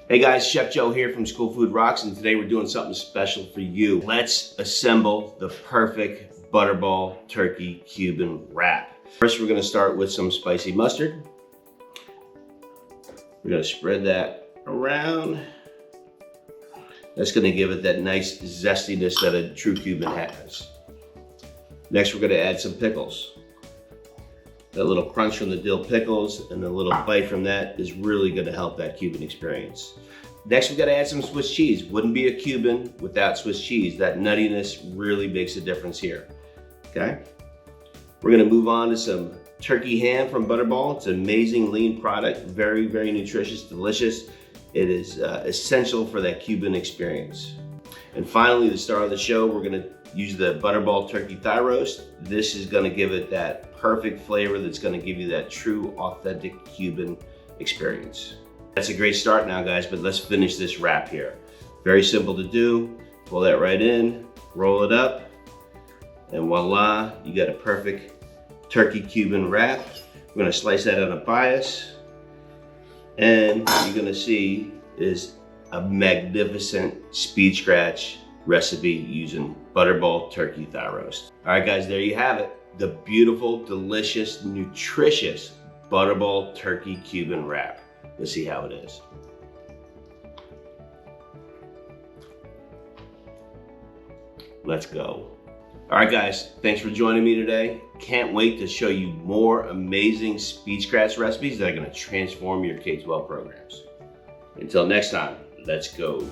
Hey guys, Chef Joe here from School Food Rocks, and today we're doing something special for you. Let's assemble the perfect butterball turkey Cuban wrap. First, we're gonna start with some spicy mustard. We're gonna spread that around. That's gonna give it that nice zestiness that a true Cuban has. Next, we're gonna add some pickles. That little crunch from the dill pickles and the little bite from that is really gonna help that Cuban experience. Next, we gotta add some Swiss cheese. Wouldn't be a Cuban without Swiss cheese. That nuttiness really makes a difference here, okay? We're gonna move on to some turkey ham from Butterball. It's an amazing lean product, very, very nutritious, delicious. It is essential for that Cuban experience. And finally, the star of the show, we're gonna use the Butterball turkey thigh roast. This is gonna give it that perfect flavor that's gonna give you that true, authentic Cuban experience. That's a great start now, guys, but let's finish this wrap here. Very simple to do. Pull that right in, roll it up, and voila, you got a perfect turkey Cuban wrap. We're gonna slice that on a bias, and what you're gonna see is a magnificent speed scratch recipe using Butterball turkey thigh roast. All right, guys, there you have it. The beautiful, delicious, nutritious Butterball turkey Cuban wrap. Let's see how it is. Let's go. All right, guys, thanks for joining me today. Can't wait to show you more amazing speed scratch recipes that are gonna transform your K-12 programs. Until next time, let's go.